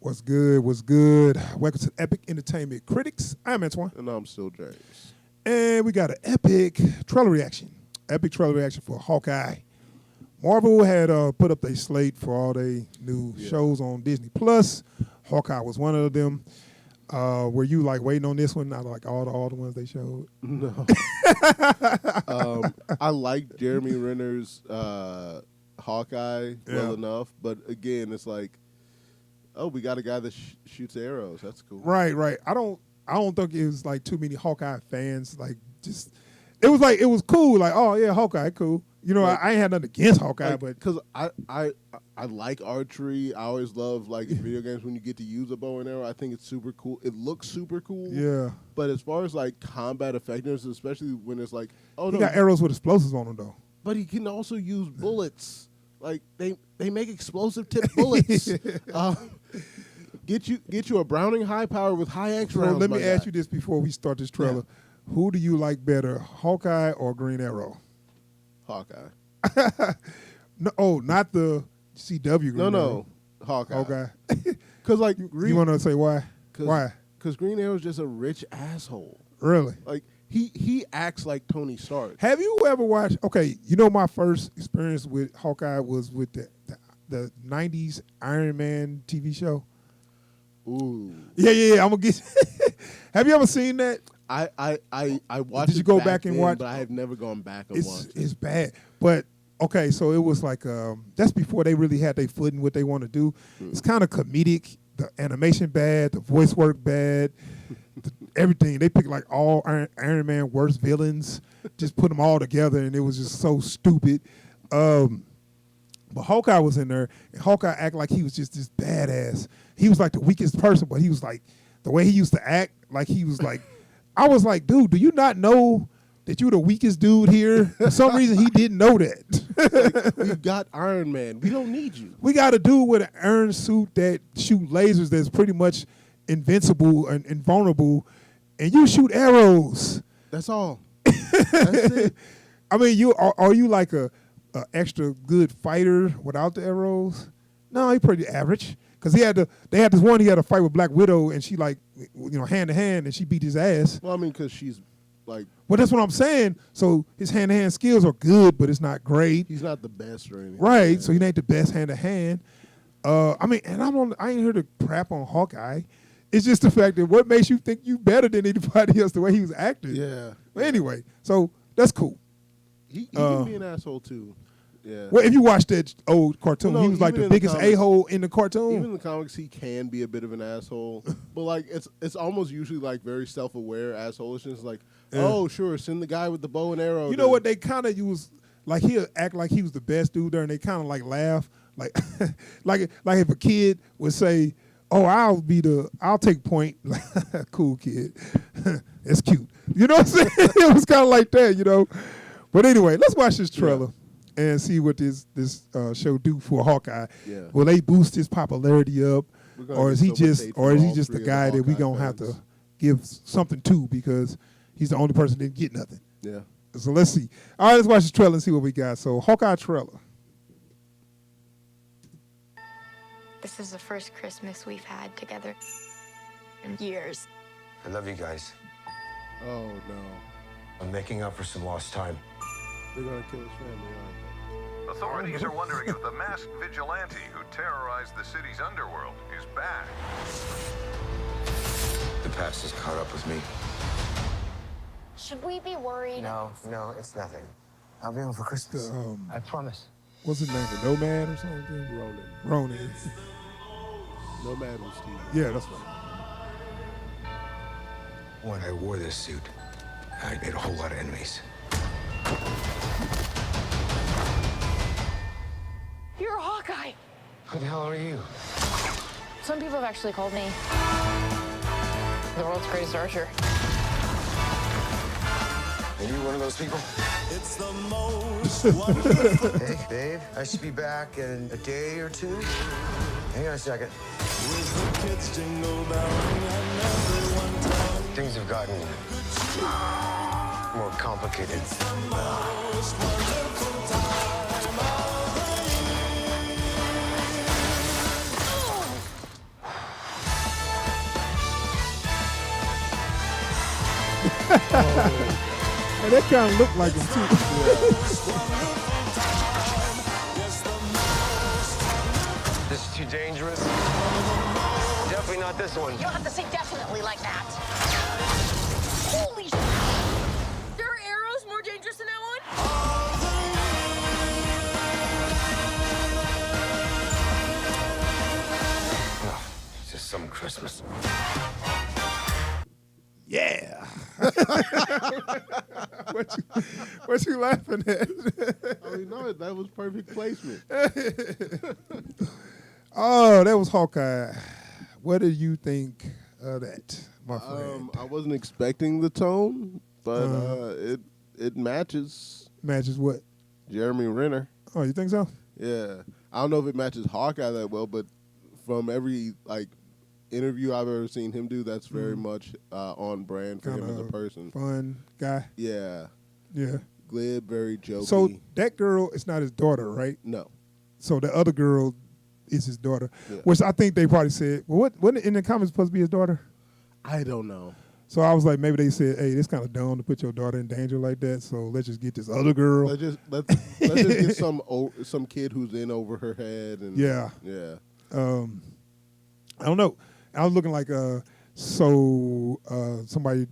What's good? What's good? Welcome to Epic Entertainment Critics. I'm Antoine. And I'm still James. And we got an epic trailer reaction. Epic trailer reaction for Hawkeye. Marvel had put up their slate for all their new shows on Disney Plus. Hawkeye was one of them. Were you like waiting on this one? Not like all the ones they showed. No. I like Jeremy Renner's Hawkeye well enough, but again, it's like, oh, we got a guy that shoots arrows. That's cool. Right. I don't think it was like too many Hawkeye fans. Like just, it was cool. Like, oh yeah, Hawkeye, cool. You know, like, I ain't had nothing against Hawkeye, like, but because I like archery. I always love like in video games when you get to use a bow and arrow. I think it's super cool. It looks super cool. Yeah. But as far as like combat effectiveness, especially when it's like, oh no, he got arrows with explosives on them though. But he can also use bullets. Like they make explosive tip bullets. Get you a Browning high power with high X rounds. Let me ask you this before we start this trailer: who do you like better, Hawkeye or Green Arrow? Hawkeye. No, not the CW Green Arrow. No, Hawkeye. Hawkeye. Because like you want to say why? Why? Because Green Arrow's just a rich asshole. Really? Like he acts like Tony Stark. Have you ever watched? Okay, you know my first experience with Hawkeye was with the '90s Iron Man TV show. Ooh. Yeah. I'm gonna get. Have you ever seen that? I watched. Did you go back and watch? But I have never gone back and watched. It's bad, but okay. So it was like that's before they really had their foot in what they want to do. It's kind of comedic. The animation bad, the voice work bad, everything. They picked like all Iron Man worst villains, just put them all together, and it was just so stupid. But Hawkeye was in there, and Hawkeye acted like he was just this badass. He was like the weakest person, but he was like, the way he used to act, like he was like, I was like, dude, do you not know that you're the weakest dude here? For some reason, he didn't know that. Like, we've got Iron Man. We don't need you. We got a dude with an iron suit that shoot lasers that's pretty much invincible and invulnerable, and you shoot arrows. That's all. That's it. I mean, are you like a extra good fighter without the arrows? No, he's pretty average. Because they had this one, he had a fight with Black Widow, and she like, hand to hand, and she beat his ass. Well, I mean, because she's like. Well, that's what I'm saying. So his hand to hand skills are good, but it's not great. He's not the best or anything. Right. So he ain't the best hand to hand. I mean, and I ain't here to crap on Hawkeye. It's just the fact that what makes you think you better than anybody else the way he was acting. Yeah. But anyway, so that's cool. He can be an asshole too. Yeah. Well, if you watch that old cartoon, he was like the biggest a-hole in the cartoon. Even in the comics, he can be a bit of an asshole. But like it's almost usually like very self-aware assholishness. Like, oh sure, send the guy with the bow and arrow. You know what? They kind of use like he'll act like he was the best dude there, and they kind of like laugh like like if a kid would say, "Oh, I'll take point." Cool kid, it's cute. You know what I'm saying? It was kind of like that, you know. But anyway, let's watch this trailer. Yeah. And see what this show do for Hawkeye. Yeah. Will they boost his popularity up, or is he just the guy that we gonna have to give something to because he's the only person that didn't get nothing? Yeah. So let's see. All right, let's watch this trailer and see what we got. So Hawkeye trailer. This is the first Christmas we've had together in years. I love you guys. Oh no. I'm making up for some lost time. They're gonna kill his family, aren't they? Authorities are wondering if the masked vigilante who terrorized the city's underworld is back. The past has caught up with me. Should we be worried? No, it's nothing. I'll be home for Christmas. I promise. What's his name? The Nomad or something? Ronan. Nomad was Steve. Yeah, that's right. When I wore this suit, I made a whole lot of enemies. You're a Hawkeye. Who the hell are you? Some people have actually called me the world's greatest archer. Are you one of those people? It's the most wonderful. Hey, babe, I should be back in a day or two. Hang on a second. With the kids jingle belling and everyone telling. Things have gotten more complicated. It's the most wonderful time of the year. And that kind of looked like him too. This is too dangerous. Definitely not this one. You don't have to say definitely like that. Holy sh**. There are arrows more dangerous than that one? It's just some Christmas. Yeah. what you laughing at? I mean, no, that was perfect placement. Oh, that was Hawkeye. What do you think of that, my friend? I wasn't expecting the tone, but it matches Matches what? Jeremy Renner. Oh, you think so? Yeah, I don't know if it matches Hawkeye that well, but from every interview I've ever seen him do, that's very much on brand for him as a person. Fun guy. Yeah, Yeah. glib, very jokey. So that girl is not his daughter, right? No, So the other girl is his daughter, Yeah. which I think they probably said, well, wasn't it in the comments supposed to be his daughter? I don't know. So I was like, maybe they said, hey, this kind of dumb to put your daughter in danger like that, so let's just get this other girl. Let's just get some kid who's in over her head. And Yeah. yeah. I don't know. I was looking like somebody.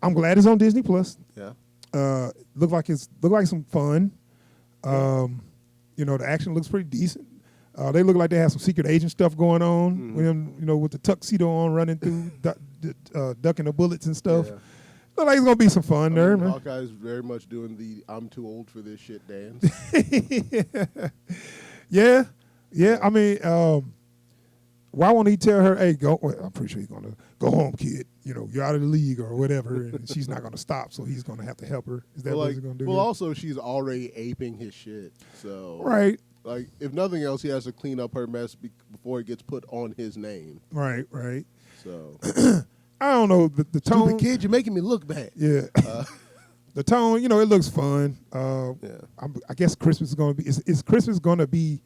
I'm glad it's on Disney Plus. Yeah. Look like some fun. The action looks pretty decent. They look like they have some secret agent stuff going on with him, with the tuxedo on, running through, ducking the bullets and stuff. Yeah. Look like it's gonna be some fun there, man. Hawkeye's very much doing the "I'm too old for this shit" dance. Yeah. I mean, why won't he tell her, "Hey, go"? Well, I'm pretty sure he's gonna go home, kid. You're out of the league or whatever, and she's not gonna stop, so he's gonna have to help her. Is that what he's gonna do? Well, here? also she's already aping his shit, so Right. Like, if nothing else, he has to clean up her mess before it gets put on his name. Right. So, I don't know the tone. stupid kid, you're making me look bad. Yeah. The tone, it looks fun. Yeah. I guess Christmas is gonna be. Is Christmas gonna be,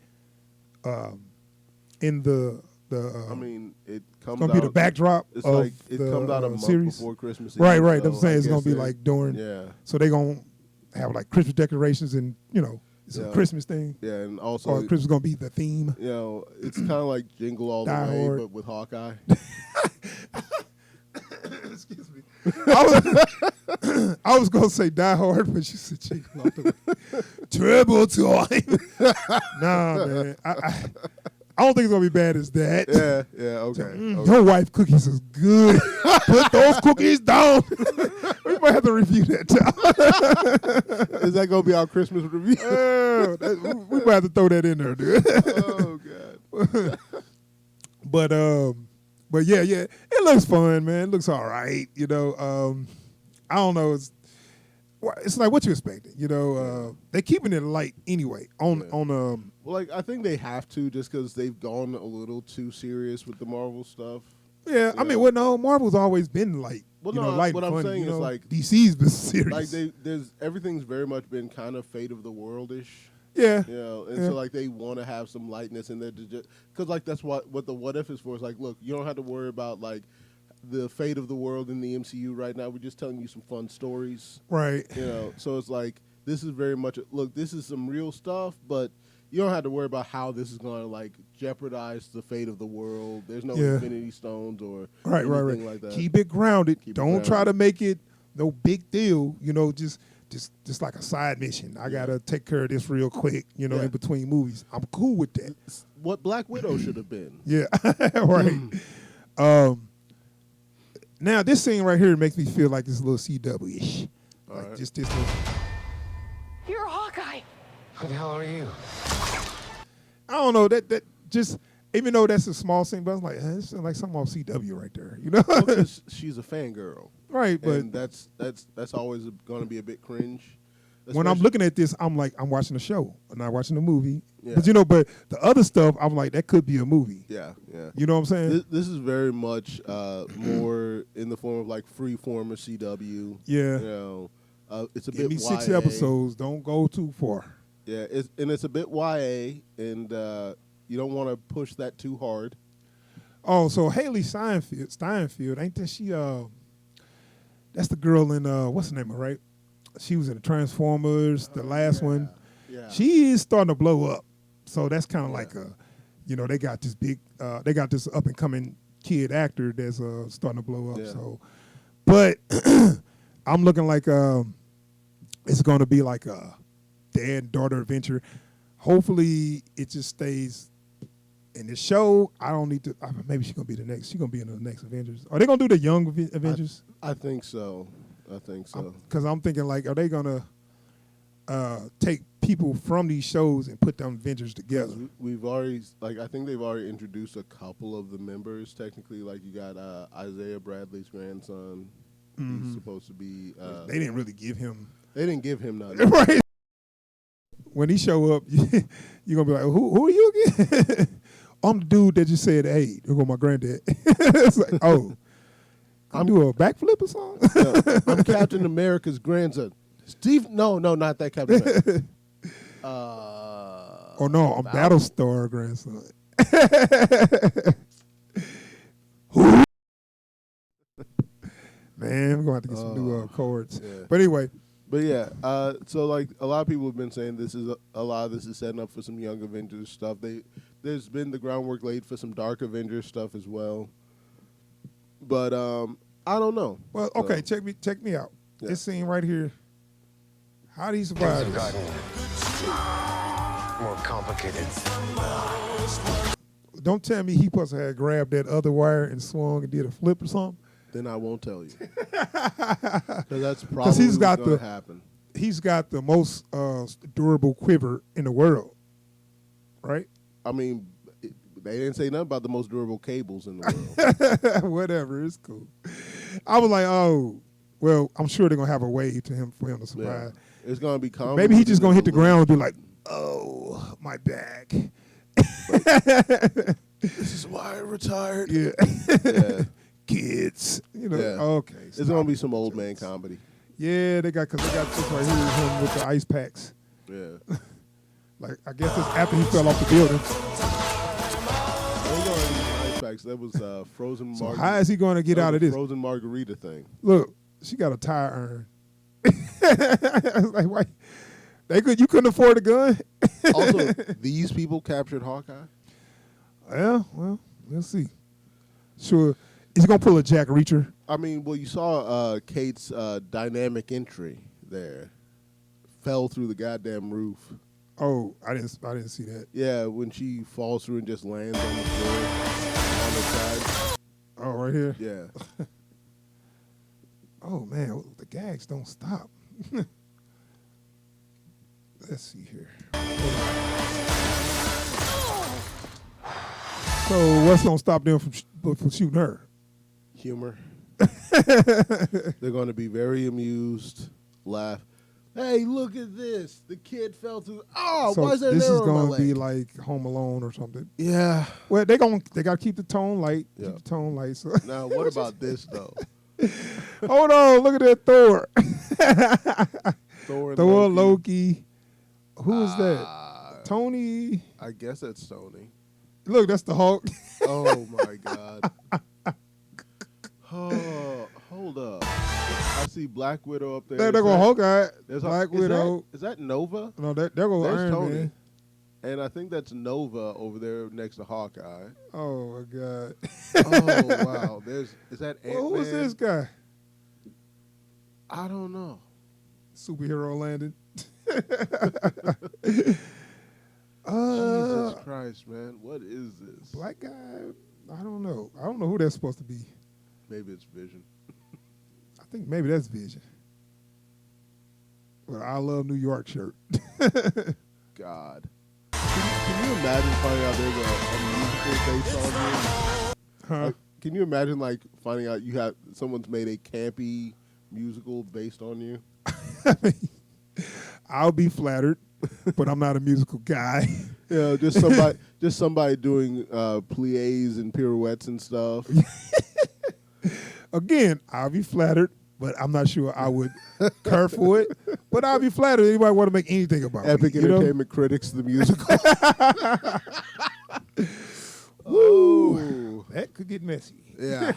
in the? I mean, it comes gonna out be the backdrop. It's of like it the, comes out a month series before Christmas. Eve, Right. So I'm saying I it's gonna guess be like during. Yeah. So they gonna have like Christmas decorations and it's a Yeah. Christmas thing. Yeah, and also Or Christmas gonna be the theme. It's kind of like Jingle All the Die Way, Hard. but with Hawkeye. Excuse me. I was gonna say Die Hard, but you said Jingle All the Way. Terrible time. Nah, man. I don't think it's gonna be bad as that. Yeah, okay. Okay. Your wife cookies is good. Put those cookies down. We might have to review that. Is that gonna be our Christmas review? We might have to throw that in there, dude. Oh god. But yeah, it looks fun, man. It looks all right. I don't know. It's like what you expected. They're keeping it light anyway. Well, like, I think they have to, just because they've gone a little too serious with the Marvel stuff. Yeah, I mean, Marvel's always been light. Well, light what and I'm funny, saying is, like, DC's been serious. Like everything's very much been kind of fate of the world-ish. Yeah. So like they want to have some lightness in there because like that's what the what if is for. It's like, look, you don't have to worry about like the fate of the world in the MCU right now. We're just telling you some fun stories. Right. So it's like this is very much look, this is some real stuff, but you don't have to worry about how this is going to like jeopardize the fate of the world. There's no Infinity Stones or anything like that. Keep it grounded. Don't try to make it no big deal. Just like a side mission. I gotta take care of this real quick. In between movies. I'm cool with that. It's what Black Widow should have been. Yeah. Right. Now this scene right here makes me feel like it's a little CW-ish. Like just this little. You're a Hawkeye. Who the hell are you? I don't know that just even though that's a small scene, but I was like, it's like something off CW right there, Well, 'cause she's a fangirl, right? But and that's always going to be a bit cringe. When I'm looking at this, I'm like, I'm watching a show, I'm not watching a movie. Yeah. But but the other stuff, I'm like, that could be a movie. Yeah. You know what I'm saying? This is very much more in the form of like freeform or CW. Yeah. It's a Give bit me 6 YA. episodes. Don't go too far. Yeah, it's a bit YA, and you don't want to push that too hard. Oh, so Haley Steinfeld, ain't that she? That's the girl in what's the name of it, right? She was in the Transformers, the last one. Yeah. She is starting to blow up. So that's kind of like a, you know, they got this big, they got this up and coming kid actor that's starting to blow up. Yeah. So, but I'm looking like it's going to be like a dad and daughter adventure. Hopefully, it just stays in the show. I don't need to. Maybe she's gonna be the next. She's gonna be in the next Avengers. Are they gonna do the young Avengers? I think so. Because I'm thinking like, are they gonna take people from these shows and put them Avengers together? We've already, like, I think they've already introduced a couple of the members. Technically, like you got Isaiah Bradley's grandson. He's supposed to be. They didn't really give him. They didn't give him nothing. Right. When he show up, you're gonna be like, who are you again? I'm the dude that just said, hey, there go my granddad. It's like, oh, I'm do a backflip or something? I'm Captain America's grandson. Steve? No, not that Captain America. Oh no, I'm Battlestar grandson. Man, I'm gonna have to get some new chords. Yeah. But anyway. But yeah, so like a lot of people have been saying this is a lot of this is setting up for some Young Avengers stuff. There's been the groundwork laid for some Dark Avengers stuff as well. But I don't know. Well, okay, check me out. Yeah. This scene right here. How do you survive Things have this? gotten more complicated. Don't tell me he supposed to have grabbed that other wire and swung and did a flip or something. Then I won't tell you. Because that's probably what's going to happen. He's got the most durable quiver in the world, right? I mean, they didn't say nothing about the most durable cables in the world. Whatever, it's cool. I was like, oh, well, I'm sure they're gonna have a way for him to survive. Yeah. It's gonna be common. Maybe he's just gonna hit the ground and be like, oh, my back. This is why I retired. Yeah. Yeah. Kids, you know. Yeah. Okay. It's gonna be some old man comedy. Yeah, they got this right here is him with the ice packs. Yeah. Like I guess it's after he fell off the building. Those aren't ice packs. That was frozen. So how is he going to get out of this? Frozen margarita thing. Look, she got a tire iron. Like why? You couldn't afford a gun. Also, these people captured Hawkeye. Yeah, well, we'll see. Sure. He's going to pull a Jack Reacher. I mean, well, you saw Kate's dynamic entry there. Fell through the goddamn roof. Oh, I didn't see that. Yeah, when she falls through and just lands on the floor on the side. Oh, right here? Yeah. Oh, man, the gags don't stop. Let's see here. So what's going to stop them from shooting her? Humor. They're going to be very amused, laugh. Hey, look at this. The kid fell through. Oh, So why is there this an is arrow in my going to leg? be like Home Alone or something. Yeah. Well, they got to keep the tone light. Yeah. Keep the tone light. So. Now, what about this, though? Hold on, look at that Thor. Thor, and Thor, Loki. Loki. Who is that? Tony. I guess that's Tony. Look, that's the Hulk. Oh, my God. Oh, hold up. I see Black Widow up there. There go Hawkeye. There's Black Widow. Is that Nova? No, there go There's Iron Tony. Man. And I think that's Nova over there next to Hawkeye. Oh my God. Oh, wow. Is that Ant-Man? Well, who is this guy? I don't know. Superhero landing. Jesus Christ, man. What is this? Black guy. I don't know. I don't know who that's supposed to be. Maybe it's Vision. I think maybe that's Vision. Well, I love New York shirt. God. Can you imagine finding out there's a musical based on you? Huh? Like, can you imagine like finding out someone's made a campy musical based on you? I'll be flattered, but I'm not a musical guy. Yeah, just somebody doing plies and pirouettes and stuff. Again, I'll be flattered, but I'm not sure I would care for it. But I'll be flattered. Anybody want to make anything about Epic me, you know? Entertainment Critics, the musical. Woo! That could get messy. Yeah.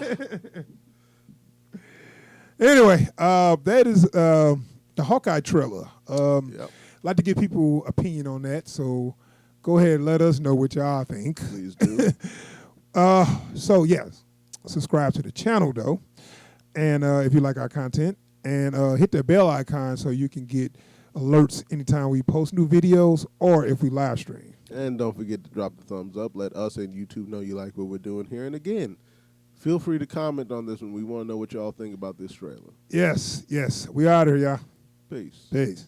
Anyway, that is the Hawkeye trailer. Yep. Like to get people opinion on that, so go ahead and let us know what y'all think. Please do. So yes, subscribe to the channel though, and if you like our content, and hit the bell icon so you can get alerts anytime we post new videos or if we live stream. And don't forget to drop the thumbs up. Let us and YouTube know you like what we're doing here. And again, feel free to comment on this one. We want to know what y'all think about this trailer. Yes, we out here, y'all. Peace. Peace.